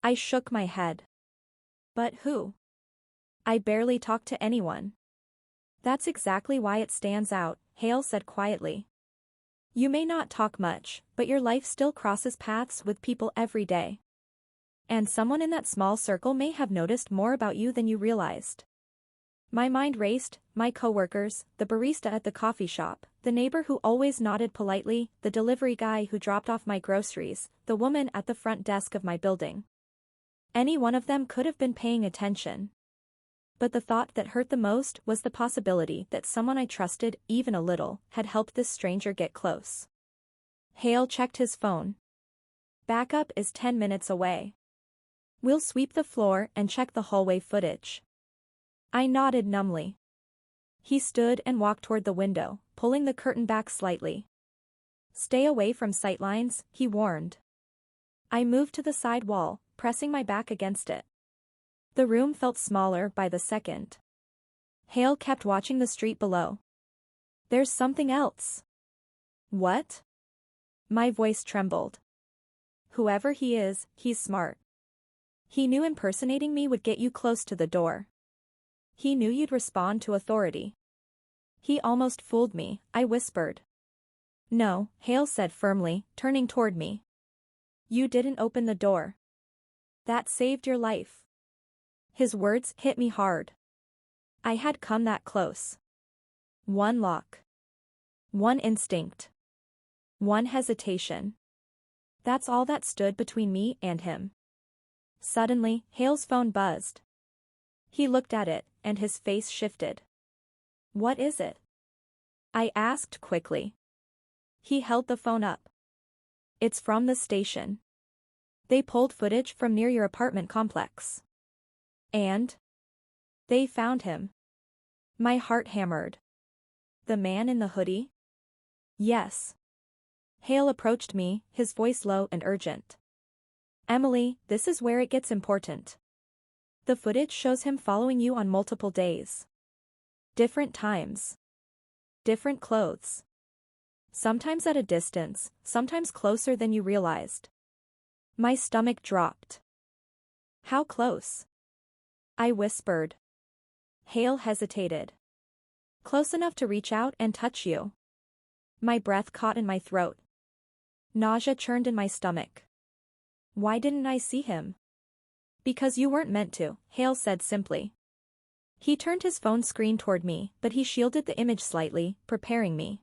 I shook my head. But who? I barely talk to anyone. That's exactly why it stands out, Hale said quietly. You may not talk much, but your life still crosses paths with people every day. And someone in that small circle may have noticed more about you than you realized. My mind raced, my coworkers, the barista at the coffee shop, the neighbor who always nodded politely, the delivery guy who dropped off my groceries, the woman at the front desk of my building. Any one of them could have been paying attention. But the thought that hurt the most was the possibility that someone I trusted, even a little, had helped this stranger get close. Hale checked his phone. Backup is 10 minutes away. We'll sweep the floor and check the hallway footage. I nodded numbly. He stood and walked toward the window, pulling the curtain back slightly. Stay away from sightlines, he warned. I moved to the side wall, pressing my back against it. The room felt smaller by the second. Hale kept watching the street below. There's something else. What? My voice trembled. Whoever he is, he's smart. He knew impersonating me would get you close to the door. He knew you'd respond to authority. He almost fooled me, I whispered. No, Hale said firmly, turning toward me. You didn't open the door. That saved your life. His words hit me hard. I had come that close. One lock. One instinct. One hesitation. That's all that stood between me and him. Suddenly, Hale's phone buzzed. He looked at it, and his face shifted. What is it? I asked quickly. He held the phone up. It's from the station. They pulled footage from near your apartment complex. And? They found him. My heart hammered. The man in the hoodie? Yes. Hale approached me, his voice low and urgent. Emily, this is where it gets important. The footage shows him following you on multiple days. Different times. Different clothes. Sometimes at a distance, sometimes closer than you realized. My stomach dropped. How close? I whispered. Hale hesitated. Close enough to reach out and touch you. My breath caught in my throat. Nausea churned in my stomach. Why didn't I see him? Because you weren't meant to, Hale said simply. He turned his phone screen toward me, but he shielded the image slightly, preparing me.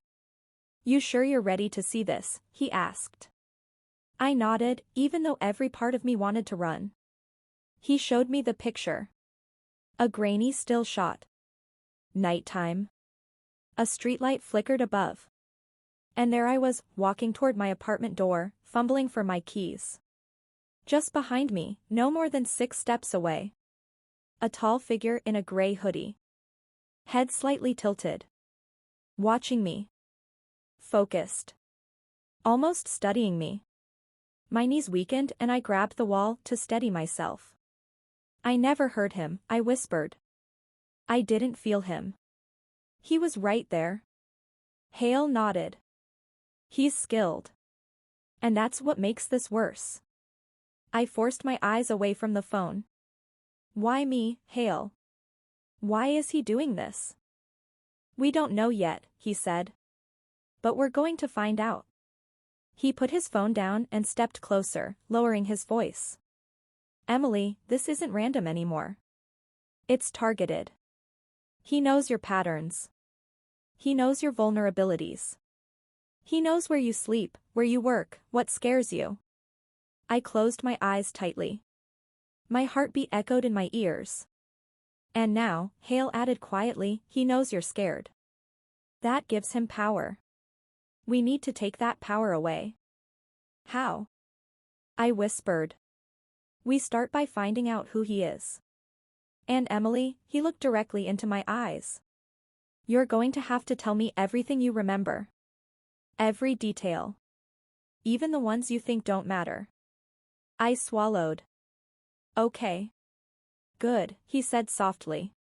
You sure you're ready to see this? He asked. I nodded, even though every part of me wanted to run. He showed me the picture. A grainy still shot. Nighttime. A streetlight flickered above. And there I was, walking toward my apartment door, fumbling for my keys. Just behind me, no more than 6 steps away. A tall figure in a gray hoodie. Head slightly tilted. Watching me. Focused. Almost studying me. My knees weakened and I grabbed the wall to steady myself. I never heard him, I whispered. I didn't feel him. He was right there. Hale nodded. He's skilled. And that's what makes this worse. I forced my eyes away from the phone. Why me, Hale? Why is he doing this? We don't know yet, he said. But we're going to find out. He put his phone down and stepped closer, lowering his voice. Emily, this isn't random anymore. It's targeted. He knows your patterns. He knows your vulnerabilities. He knows where you sleep, where you work, what scares you. I closed my eyes tightly. My heartbeat echoed in my ears. And now, Hale added quietly, he knows you're scared. That gives him power. We need to take that power away. How? I whispered. We start by finding out who he is. And Emily, he looked directly into my eyes. You're going to have to tell me everything you remember. Every detail. Even the ones you think don't matter. I swallowed. Okay. Good, he said softly.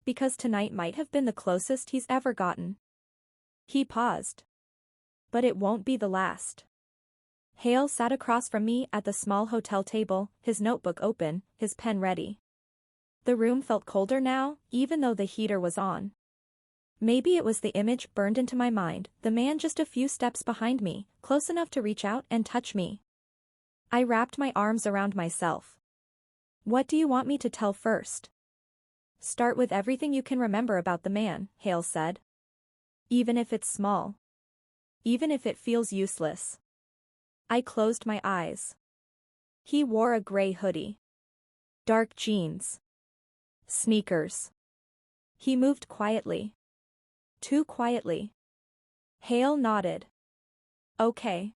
Because tonight might have been the closest he's ever gotten. He paused. But it won't be the last. Hale sat across from me at the small hotel table, his notebook open, his pen ready. The room felt colder now, even though the heater was on. Maybe it was the image burned into my mind, the man just a few steps behind me, close enough to reach out and touch me. I wrapped my arms around myself. What do you want me to tell first? Start with everything you can remember about the man, Hale said. Even if it's small. Even if it feels useless. I closed my eyes. He wore a gray hoodie. Dark jeans. Sneakers. He moved quietly. Too quietly. Hale nodded. Okay.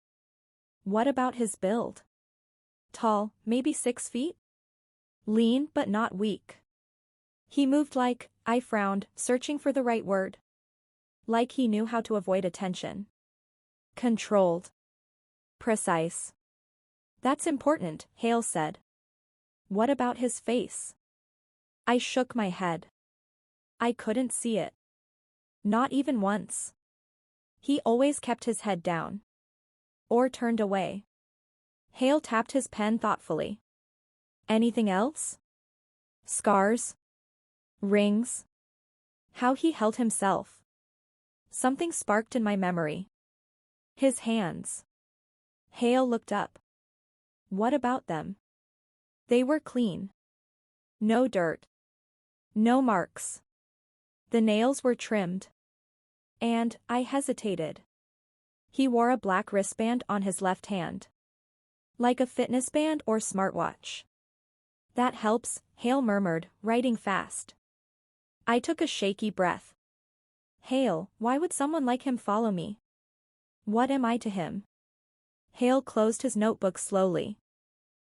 What about his build? Tall, maybe 6 feet? Lean but not weak. He moved like, I frowned, searching for the right word. Like he knew how to avoid attention. Controlled. Precise. That's important, Hale said. What about his face? I shook my head. I couldn't see it. Not even once. He always kept his head down. Or turned away. Hale tapped his pen thoughtfully. Anything else? Scars? Rings? How he held himself. Something sparked in my memory. His hands. Hale looked up. What about them? They were clean. No dirt. No marks. The nails were trimmed. And I hesitated. He wore a black wristband on his left hand. Like a fitness band or smartwatch. That helps, Hale murmured, writing fast. I took a shaky breath. Hale, why would someone like him follow me? What am I to him? Hale closed his notebook slowly.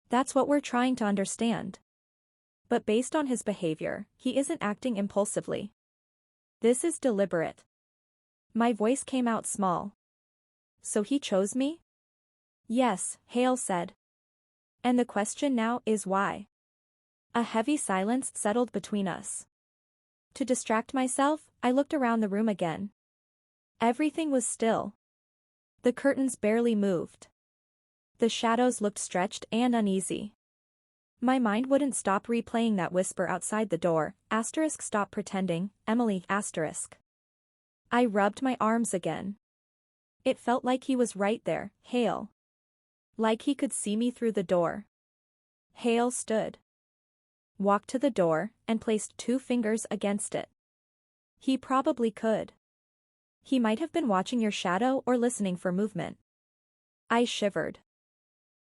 That's what we're trying to understand. But based on his behavior, he isn't acting impulsively. This is deliberate. My voice came out small. So he chose me? Yes, Hale said. And the question now is why? A heavy silence settled between us. To distract myself, I looked around the room again. Everything was still. The curtains barely moved. The shadows looked stretched and uneasy. My mind wouldn't stop replaying that whisper outside the door, asterisk stop pretending, Emily, asterisk. I rubbed my arms again. It felt like he was right there, Hale. Like he could see me through the door. Hale stood. Walked to the door, and placed 2 fingers against it. He probably could. He might have been watching your shadow or listening for movement. I shivered.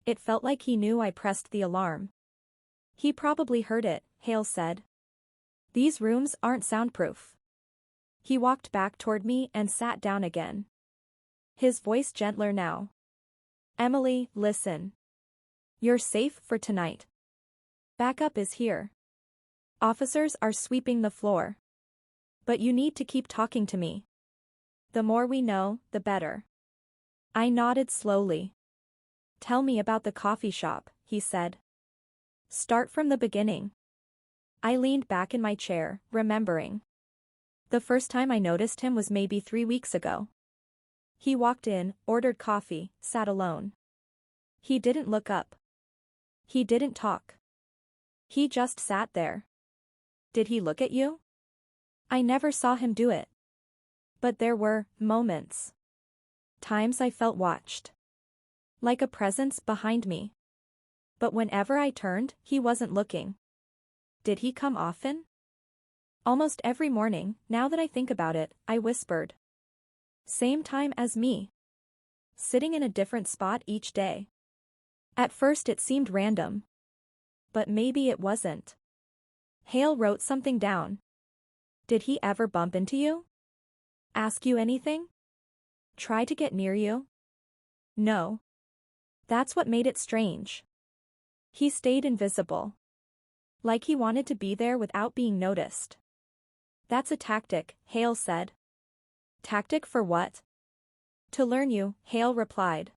It felt like he knew I pressed the alarm. He probably heard it, Hale said. These rooms aren't soundproof. He walked back toward me and sat down again. His voice gentler now. Emily, listen. You're safe for tonight. Backup is here. Officers are sweeping the floor. But you need to keep talking to me. The more we know, the better. I nodded slowly. Tell me about the coffee shop, he said. Start from the beginning. I leaned back in my chair, remembering. The first time I noticed him was maybe 3 weeks ago. He walked in, ordered coffee, sat alone. He didn't look up. He didn't talk. He just sat there. Did he look at you? I never saw him do it. But there were moments. Times I felt watched. Like a presence behind me. But whenever I turned, he wasn't looking. Did he come often? Almost every morning, now that I think about it, I whispered. Same time as me. Sitting in a different spot each day. At first it seemed random. But maybe it wasn't. Hale wrote something down. Did he ever bump into you? Ask you anything? Try to get near you? No. That's what made it strange. He stayed invisible. Like he wanted to be there without being noticed. That's a tactic, Hale said. Tactic for what? To learn you, Hale replied.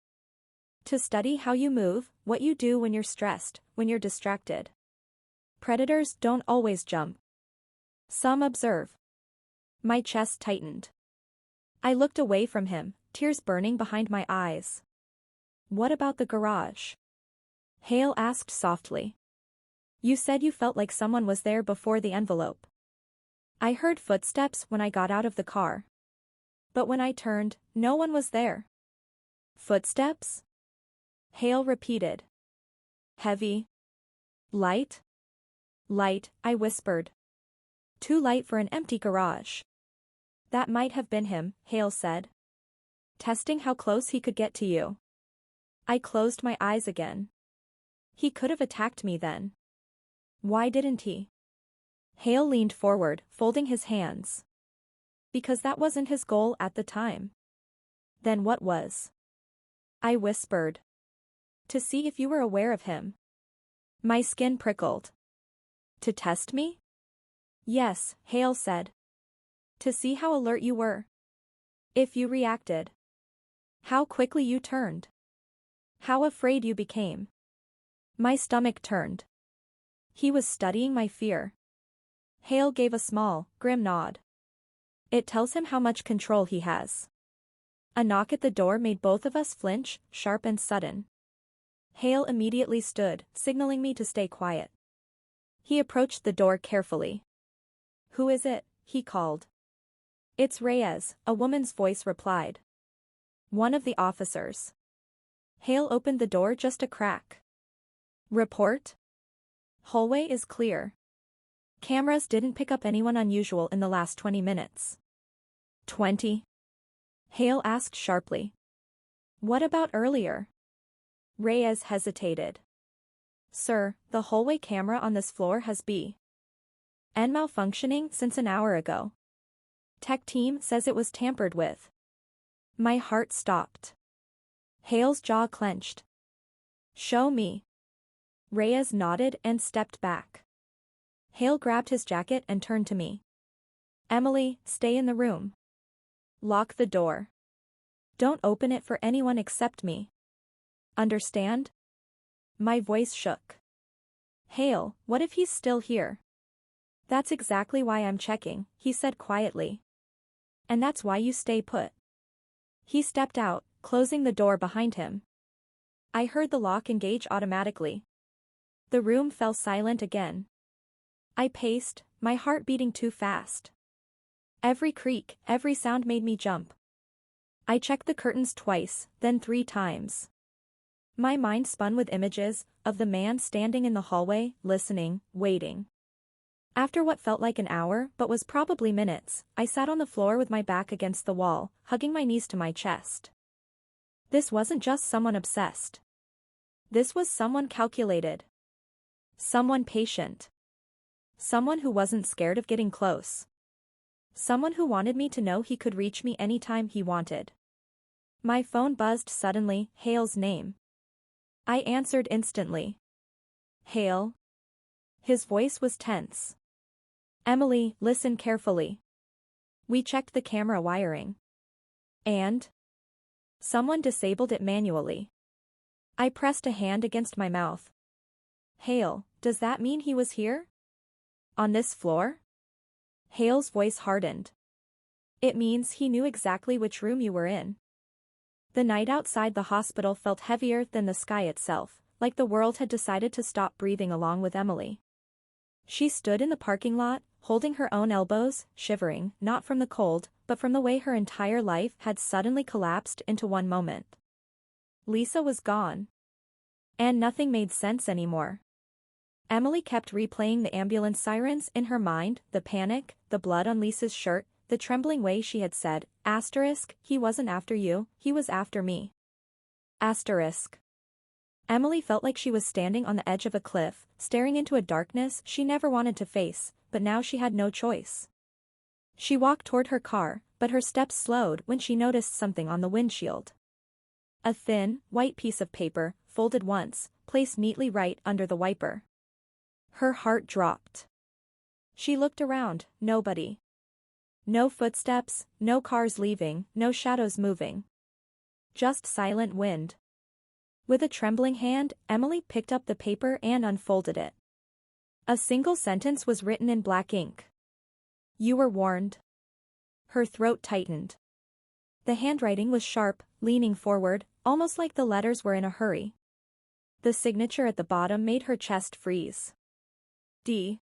To study how you move, what you do when you're stressed, when you're distracted. Predators don't always jump. Some observe. My chest tightened. I looked away from him, tears burning behind my eyes. What about the garage? Hale asked softly. You said you felt like someone was there before the envelope. I heard footsteps when I got out of the car. But when I turned, no one was there. Footsteps? Hale repeated. Heavy. Light? Light, I whispered. Too light for an empty garage. That might have been him, Hale said. Testing how close he could get to you. I closed my eyes again. He could have attacked me then. Why didn't he? Hale leaned forward, folding his hands. Because that wasn't his goal at the time. Then what was? I whispered. To see if you were aware of him. My skin prickled. To test me? Yes, Hale said. To see how alert you were. If you reacted. How quickly you turned. How afraid you became. My stomach turned. He was studying my fear. Hale gave a small, grim nod. It tells him how much control he has. A knock at the door made both of us flinch, sharp and sudden. Hale immediately stood, signaling me to stay quiet. He approached the door carefully. Who is it? He called. It's Reyes, a woman's voice replied. One of the officers. Hale opened the door just a crack. Report? Hallway is clear. Cameras didn't pick up anyone unusual in the last 20 minutes. 20? Hale asked sharply. What about earlier? Reyes hesitated. Sir, the hallway camera on this floor has been malfunctioning since an hour ago. Tech team says it was tampered with. My heart stopped. Hale's jaw clenched. Show me. Reyes nodded and stepped back. Hale grabbed his jacket and turned to me. Emily, stay in the room. Lock the door. Don't open it for anyone except me. Understand? My voice shook. Hale, what if he's still here? That's exactly why I'm checking, he said quietly. And that's why you stay put. He stepped out, closing the door behind him. I heard the lock engage automatically. The room fell silent again. I paced, my heart beating too fast. Every creak, every sound made me jump. I checked the curtains twice, then 3 times. My mind spun with images of the man standing in the hallway, listening, waiting. After what felt like an hour but was probably minutes, I sat on the floor with my back against the wall, hugging my knees to my chest. This wasn't just someone obsessed. This was someone calculated. Someone patient. Someone who wasn't scared of getting close. Someone who wanted me to know he could reach me anytime he wanted. My phone buzzed suddenly, Hale's name. I answered instantly. Hale? His voice was tense. Emily, listen carefully. We checked the camera wiring. And? Someone disabled it manually. I pressed a hand against my mouth. Hale, does that mean he was here? On this floor? Hale's voice hardened. It means he knew exactly which room you were in. The night outside the hospital felt heavier than the sky itself, like the world had decided to stop breathing along with Emily. She stood in the parking lot, holding her own elbows, shivering, not from the cold, but from the way her entire life had suddenly collapsed into one moment. Lisa was gone. And nothing made sense anymore. Emily kept replaying the ambulance sirens in her mind, the panic, the blood on Lisa's shirt, the trembling way she had said, he wasn't after you, he was after me. Emily felt like she was standing on the edge of a cliff, staring into a darkness she never wanted to face, but now she had no choice. She walked toward her car, but her steps slowed when she noticed something on the windshield. A thin, white piece of paper, folded once, placed neatly right under the wiper. Her heart dropped. She looked around, nobody. No footsteps, no cars leaving, no shadows moving. Just silent wind. With a trembling hand, Emily picked up the paper and unfolded it. A single sentence was written in black ink. You were warned. Her throat tightened. The handwriting was sharp, leaning forward, almost like the letters were in a hurry. The signature at the bottom made her chest freeze. D.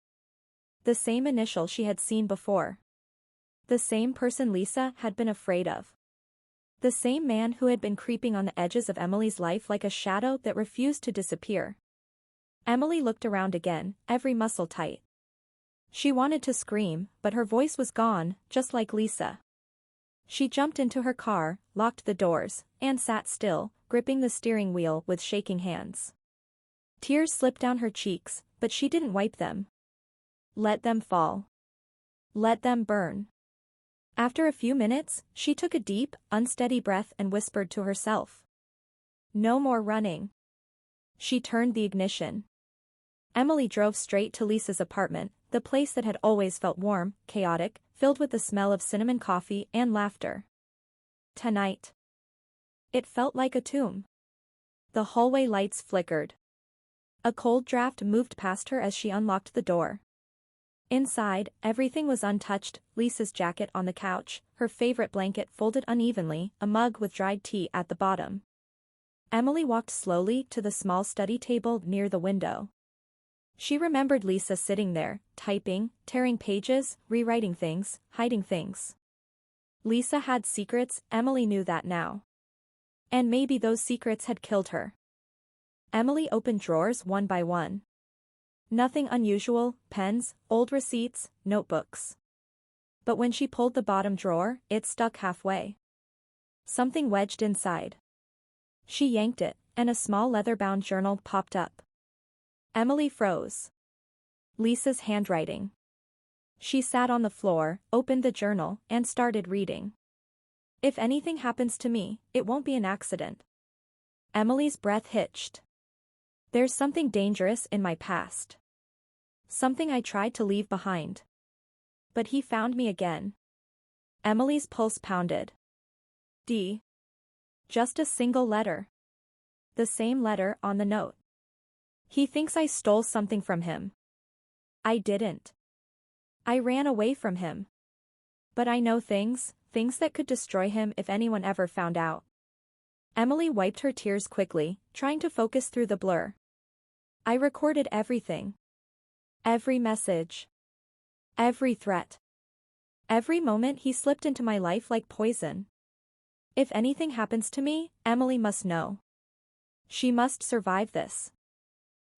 The same initial she had seen before. The same person Lisa had been afraid of. The same man who had been creeping on the edges of Emily's life like a shadow that refused to disappear. Emily looked around again, every muscle tight. She wanted to scream, but her voice was gone, just like Lisa. She jumped into her car, locked the doors, and sat still, gripping the steering wheel with shaking hands. Tears slipped down her cheeks, but she didn't wipe them. Let them fall. Let them burn. After a few minutes, she took a deep, unsteady breath and whispered to herself. No more running. She turned the ignition. Emily drove straight to Lisa's apartment, the place that had always felt warm, chaotic, filled with the smell of cinnamon coffee and laughter. Tonight. It felt like a tomb. The hallway lights flickered. A cold draft moved past her as she unlocked the door. Inside, everything was untouched, Lisa's jacket on the couch, her favorite blanket folded unevenly, a mug with dried tea at the bottom. Emily walked slowly to the small study table near the window. She remembered Lisa sitting there, typing, tearing pages, rewriting things, hiding things. Lisa had secrets, Emily knew that now. And maybe those secrets had killed her. Emily opened drawers one by one. Nothing unusual, pens, old receipts, notebooks. But when she pulled the bottom drawer, it stuck halfway. Something wedged inside. She yanked it, and a small leather-bound journal popped up. Emily froze. Lisa's handwriting. She sat on the floor, opened the journal, and started reading. If anything happens to me, it won't be an accident. Emily's breath hitched. There's something dangerous in my past. Something I tried to leave behind. But he found me again. Emily's pulse pounded. D. Just a single letter. The same letter on the note. He thinks I stole something from him. I didn't. I ran away from him. But I know things that could destroy him if anyone ever found out. Emily wiped her tears quickly, trying to focus through the blur. I recorded everything. Every message. Every threat. Every moment he slipped into my life like poison. If anything happens to me, Emily must know. She must survive this.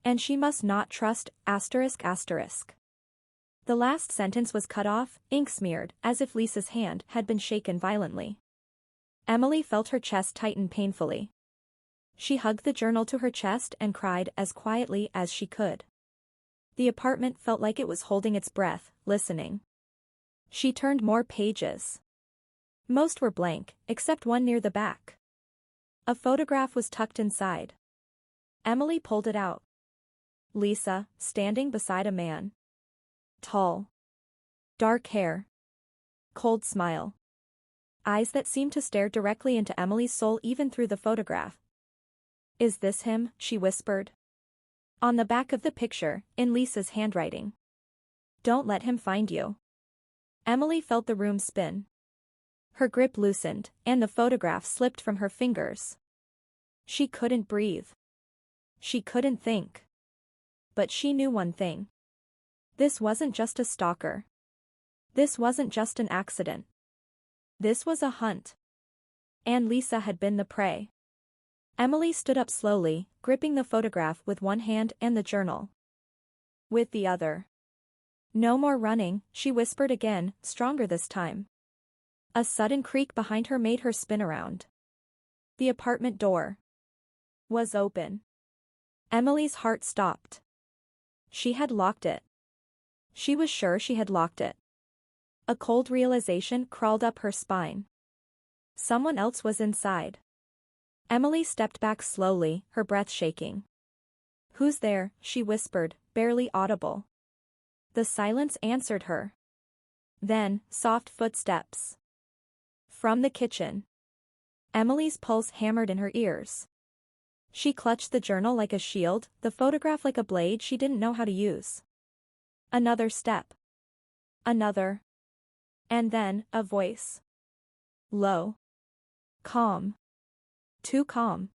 And she must not trust ****. The last sentence was cut off, ink smeared, as if Lisa's hand had been shaken violently. Emily felt her chest tighten painfully. She hugged the journal to her chest and cried as quietly as she could. The apartment felt like it was holding its breath, listening. She turned more pages. Most were blank, except one near the back. A photograph was tucked inside. Emily pulled it out. Lisa, standing beside a man. Tall. Dark hair. Cold smile. Eyes that seemed to stare directly into Emily's soul even through the photograph. Is this him? She whispered. On the back of the picture, in Lisa's handwriting. Don't let him find you. Emily felt the room spin. Her grip loosened, and the photograph slipped from her fingers. She couldn't breathe. She couldn't think. But she knew one thing. This wasn't just a stalker. This wasn't just an accident. This was a hunt. And Lisa had been the prey. Emily stood up slowly, gripping the photograph with one hand and the journal with the other. No more running, she whispered again, stronger this time. A sudden creak behind her made her spin around. The apartment door was open. Emily's heart stopped. She had locked it. She was sure she had locked it. A cold realization crawled up her spine. Someone else was inside. Emily stepped back slowly, her breath shaking. Who's there? She whispered, barely audible. The silence answered her. Then, soft footsteps. From the kitchen. Emily's pulse hammered in her ears. She clutched the journal like a shield, the photograph like a blade she didn't know how to use. Another step. Another. And then, a voice. Low. Calm. Too calm.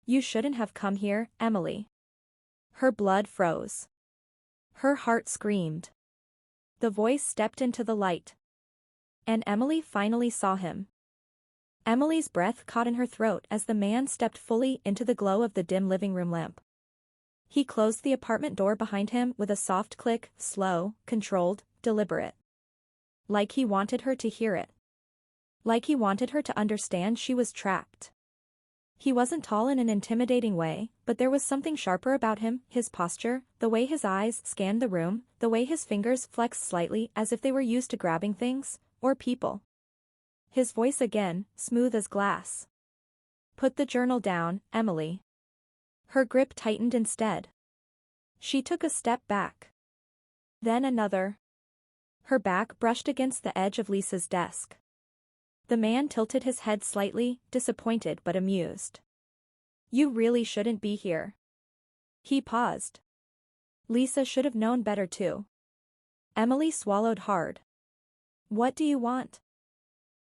You shouldn't have come here, Emily. Her blood froze. Her heart screamed. The voice stepped into the light. And Emily finally saw him. Emily's breath caught in her throat as the man stepped fully into the glow of the dim living room lamp. He closed the apartment door behind him with a soft click, slow, controlled, deliberate. Like he wanted her to hear it. Like he wanted her to understand she was trapped. He wasn't tall in an intimidating way, but there was something sharper about him, his posture, the way his eyes scanned the room, the way his fingers flexed slightly as if they were used to grabbing things, or people. His voice again, smooth as glass. Put the journal down, Emily. Her grip tightened instead. She took a step back. Then another. Her back brushed against the edge of Lisa's desk. The man tilted his head slightly, disappointed but amused. You really shouldn't be here. He paused. Lisa should have known better too. Emily swallowed hard. What do you want?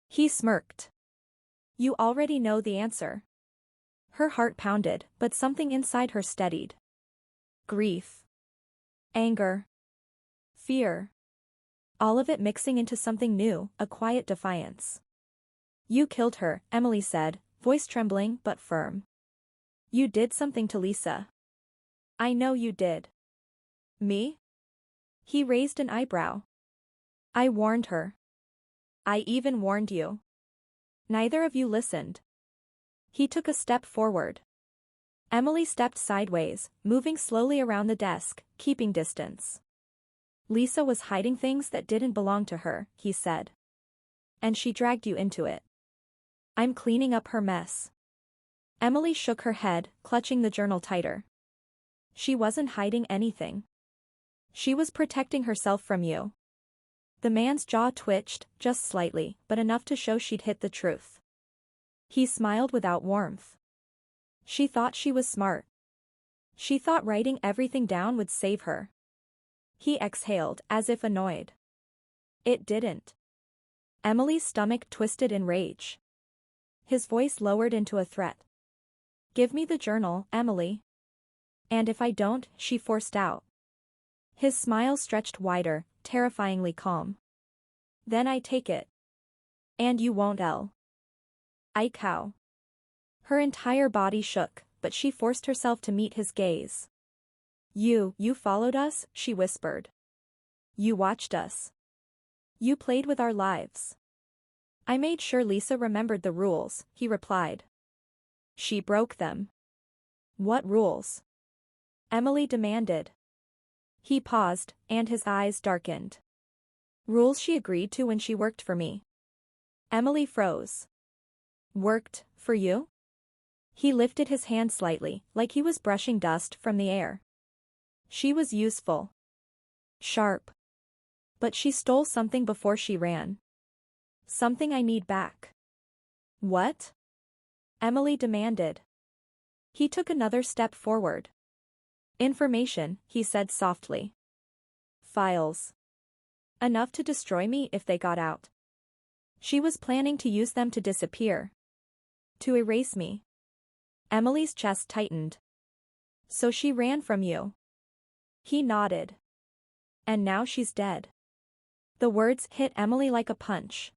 He smirked. You already know the answer. Her heart pounded, but something inside her steadied. Grief. Anger. Fear. All of it mixing into something new, a quiet defiance. You killed her, Emily said, voice trembling but firm. You did something to Lisa. I know you did. Me? He raised an eyebrow. I warned her. I even warned you. Neither of you listened. He took a step forward. Emily stepped sideways, moving slowly around the desk, keeping distance. Lisa was hiding things that didn't belong to her, he said. And she dragged you into it. I'm cleaning up her mess. Emily shook her head, clutching the journal tighter. She wasn't hiding anything. She was protecting herself from you. The man's jaw twitched, just slightly, but enough to show she'd hit the truth. He smiled without warmth. She thought she was smart. She thought writing everything down would save her. He exhaled, as if annoyed. It didn't. Emily's stomach twisted in rage. His voice lowered into a threat. Give me the journal, Emily. And if I don't, she forced out. His smile stretched wider, terrifyingly calm. Then I take it. And you won't, Elle. I cow. Her entire body shook, but she forced herself to meet his gaze. You followed us, she whispered. You watched us. You played with our lives. I made sure Lisa remembered the rules, he replied. She broke them. What rules? Emily demanded. He paused, and his eyes darkened. Rules she agreed to when she worked for me. Emily froze. Worked, for you? He lifted his hand slightly, like he was brushing dust from the air. She was useful. Sharp. But she stole something before she ran. Something I need back. What? Emily demanded. He took another step forward. Information, he said softly. Files. Enough to destroy me if they got out. She was planning to use them to disappear. To erase me. Emily's chest tightened. So she ran from you. He nodded. And now she's dead. The words hit Emily like a punch.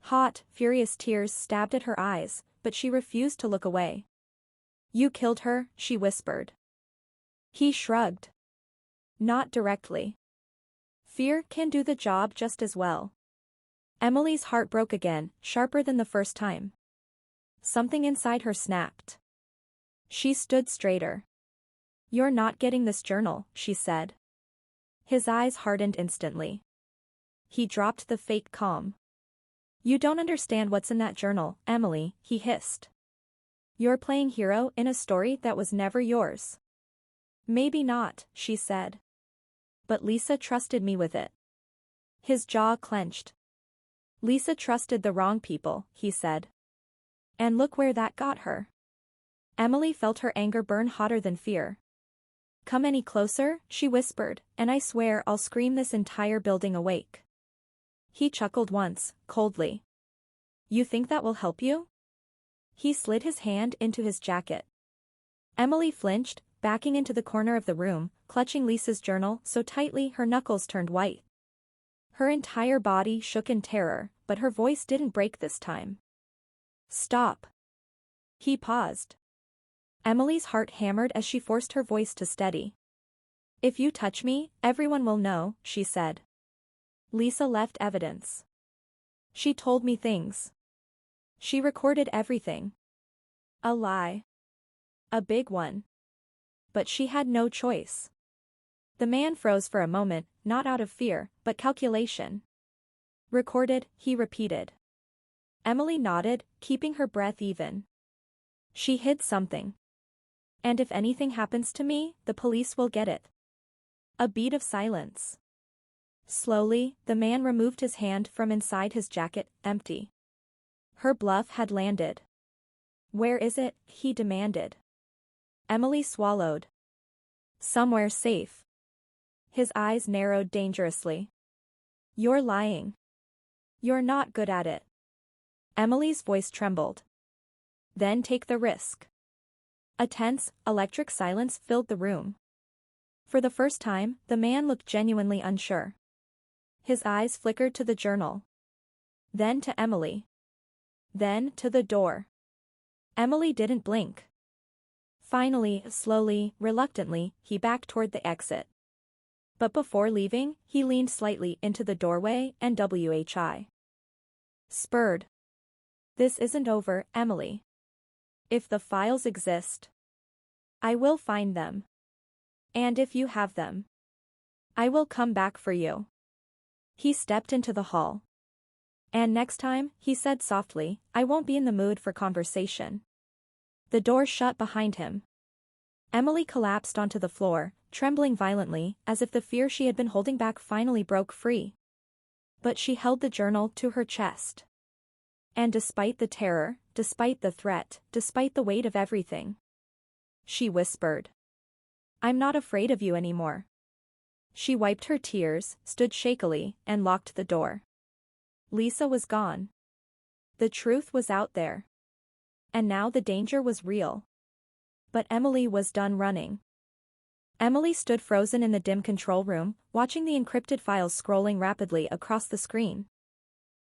Hot, furious tears stabbed at her eyes, but she refused to look away. You killed her, she whispered. He shrugged. Not directly. Fear can do the job just as well. Emily's heart broke again, sharper than the first time. Something inside her snapped. She stood straighter. You're not getting this journal, she said. His eyes hardened instantly. He dropped the fake calm. You don't understand what's in that journal, Emily, he hissed. You're playing hero in a story that was never yours. Maybe not, she said. But Lisa trusted me with it. His jaw clenched. Lisa trusted the wrong people, he said. And look where that got her. Emily felt her anger burn hotter than fear. Come any closer, she whispered, and I swear I'll scream this entire building awake. He chuckled once, coldly. You think that will help you? He slid his hand into his jacket. Emily flinched, backing into the corner of the room, clutching Lisa's journal so tightly her knuckles turned white. Her entire body shook in terror, but her voice didn't break this time. "Stop." He paused. Emily's heart hammered as she forced her voice to steady. "If you touch me, everyone will know," she said. "Lisa left evidence. She told me things. She recorded everything. A lie. A big one. But she had no choice." The man froze for a moment, not out of fear, but calculation. "Recorded," he repeated. Emily nodded, keeping her breath even. "She hid something. And if anything happens to me, the police will get it." A beat of silence. Slowly, the man removed his hand from inside his jacket, empty. Her bluff had landed. "Where is it?" he demanded. Emily swallowed. "Somewhere safe." His eyes narrowed dangerously. "You're lying. You're not good at it." Emily's voice trembled. "Then take the risk." A tense, electric silence filled the room. For the first time, the man looked genuinely unsure. His eyes flickered to the journal. Then to Emily. Then to the door. Emily didn't blink. Finally, slowly, reluctantly, he backed toward the exit. But before leaving, he leaned slightly into the doorway and spurred. "This isn't over, Emily. If the files exist, I will find them. And if you have them, I will come back for you." He stepped into the hall. "And next time," he said softly, "I won't be in the mood for conversation." The door shut behind him. Emily collapsed onto the floor, trembling violently, as if the fear she had been holding back finally broke free. But she held the journal to her chest. And despite the terror, despite the threat, despite the weight of everything, she whispered, "I'm not afraid of you anymore." She wiped her tears, stood shakily, and locked the door. Lisa was gone. The truth was out there. And now the danger was real. But Emily was done running. Emily stood frozen in the dim control room, watching the encrypted files scrolling rapidly across the screen.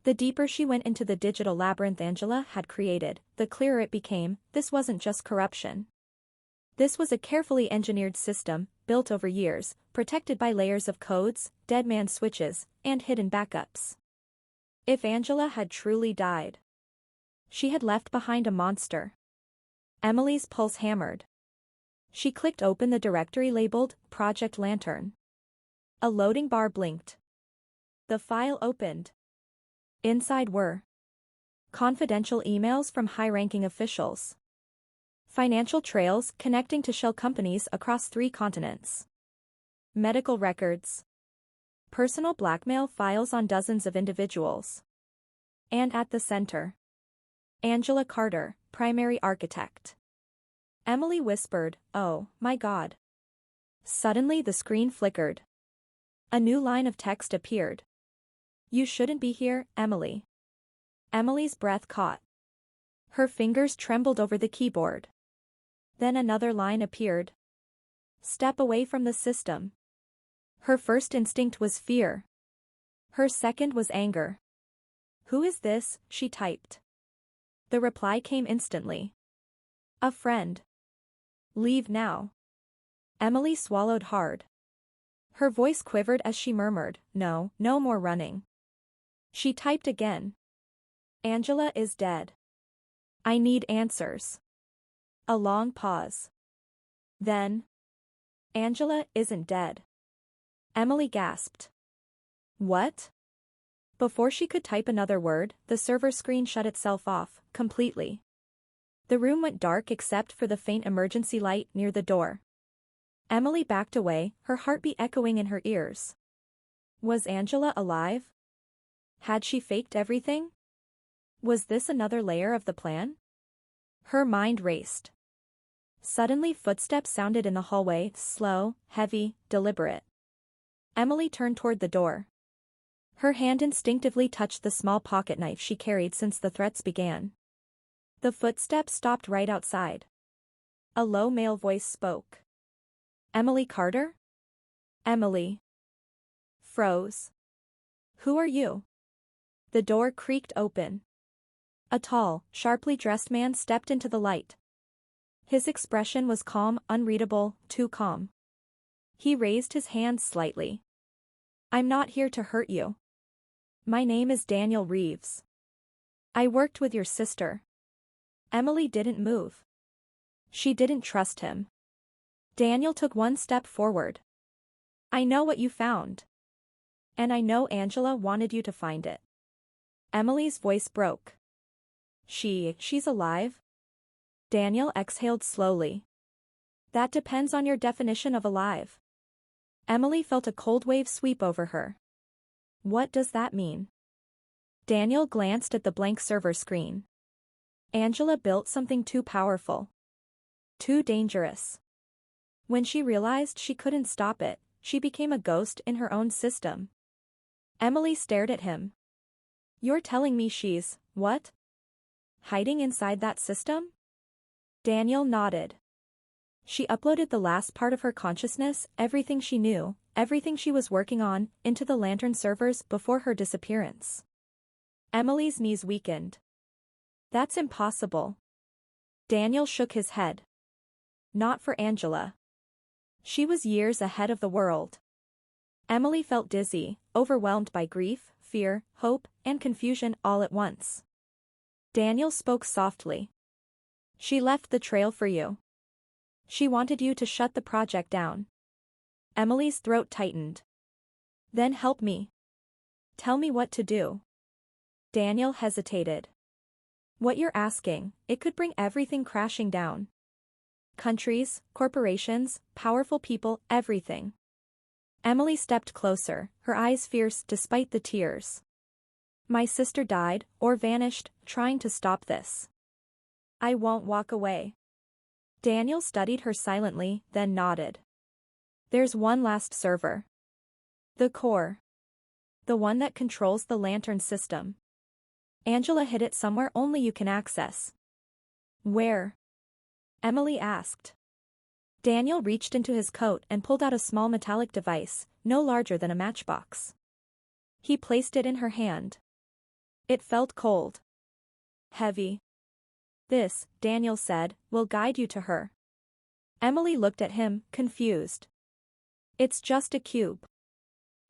The deeper she went into the digital labyrinth Angela had created, the clearer it became, this wasn't just corruption. This was a carefully engineered system, built over years, protected by layers of codes, dead man switches, and hidden backups. If Angela had truly died, she had left behind a monster. Emily's pulse hammered. She clicked open the directory labeled Project Lantern. A loading bar blinked. The file opened. Inside were confidential emails from high-ranking officials, financial trails connecting to shell companies across 3 continents, medical records, personal blackmail files on dozens of individuals. And at the center, Angela Carter, primary architect. Emily whispered, "Oh, my God." Suddenly the screen flickered. A new line of text appeared. "You shouldn't be here, Emily." Emily's breath caught. Her fingers trembled over the keyboard. Then another line appeared. "Step away from the system." Her first instinct was fear. Her second was anger. "Who is this?" she typed. The reply came instantly. "A friend. Leave now." Emily swallowed hard. Her voice quivered as she murmured, "No, no more running." She typed again. "Angela is dead. I need answers." A long pause. Then, "Angela isn't dead." Emily gasped. "What?" Before she could type another word, the server screen shut itself off, completely. The room went dark except for the faint emergency light near the door. Emily backed away, her heartbeat echoing in her ears. Was Angela alive? Had she faked everything? Was this another layer of the plan? Her mind raced. Suddenly footsteps sounded in the hallway, slow, heavy, deliberate. Emily turned toward the door. Her hand instinctively touched the small pocket knife she carried since the threats began. The footsteps stopped right outside. A low male voice spoke. Emily Carter? Emily froze. Who are you? The door creaked open. A tall, sharply dressed man stepped into the light. His expression was calm, unreadable, too calm. He raised his hand slightly. I'm not here to hurt you. My name is Daniel Reeves. I worked with your sister. Emily didn't move. She didn't trust him. Daniel took one step forward. I know what you found. And I know Angela wanted you to find it. Emily's voice broke. She's alive? Daniel exhaled slowly. That depends on your definition of alive. Emily felt a cold wave sweep over her. What does that mean? Daniel glanced at the blank server screen. Angela built something too powerful. Too dangerous. When she realized she couldn't stop it, she became a ghost in her own system. Emily stared at him. You're telling me she's, what? Hiding inside that system? Daniel nodded. She uploaded the last part of her consciousness, everything she knew, everything she was working on, into the Lantern servers before her disappearance. Emily's knees weakened. That's impossible. Daniel shook his head. Not for Angela. She was years ahead of the world. Emily felt dizzy, overwhelmed by grief, fear, hope, and confusion all at once. Daniel spoke softly. She left the trail for you. She wanted you to shut the project down. Emily's throat tightened. Then help me. Tell me what to do. Daniel hesitated. What you're asking, it could bring everything crashing down. Countries, corporations, powerful people, everything. Emily stepped closer, her eyes fierce despite the tears. My sister died, or vanished, trying to stop this. I won't walk away. Daniel studied her silently, then nodded. There's one last server. The core. The one that controls the Lantern system. Angela hid it somewhere only you can access. Where? Emily asked. Daniel reached into his coat and pulled out a small metallic device, no larger than a matchbox. He placed it in her hand. It felt cold. Heavy. This, Daniel said, will guide you to her. Emily looked at him, confused. It's just a cube.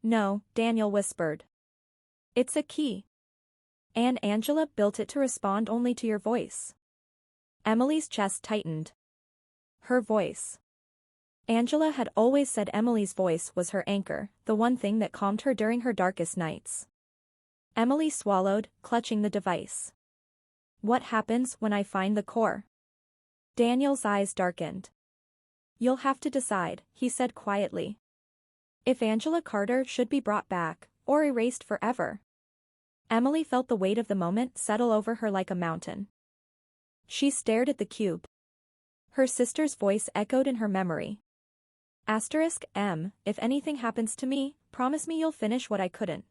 No, Daniel whispered. It's a key. And Angela built it to respond only to your voice. Emily's chest tightened. Her voice. Angela had always said Emily's voice was her anchor, the one thing that calmed her during her darkest nights. Emily swallowed, clutching the device. What happens when I find the core? Daniel's eyes darkened. You'll have to decide, he said quietly. If Angela Carter should be brought back, or erased forever. Emily felt the weight of the moment settle over her like a mountain. She stared at the cube. Her sister's voice echoed in her memory. *M, if anything happens to me, promise me you'll finish what I couldn't.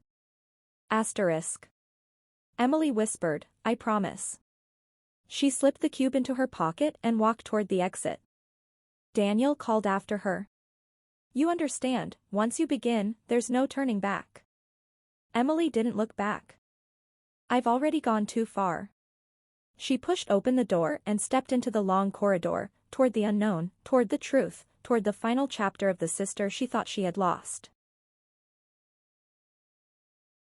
*. Emily whispered, I promise. She slipped the cube into her pocket and walked toward the exit. Daniel called after her. You understand, once you begin, there's no turning back. Emily didn't look back. I've already gone too far. She pushed open the door and stepped into the long corridor, toward the unknown, toward the truth, toward the final chapter of the sister she thought she had lost.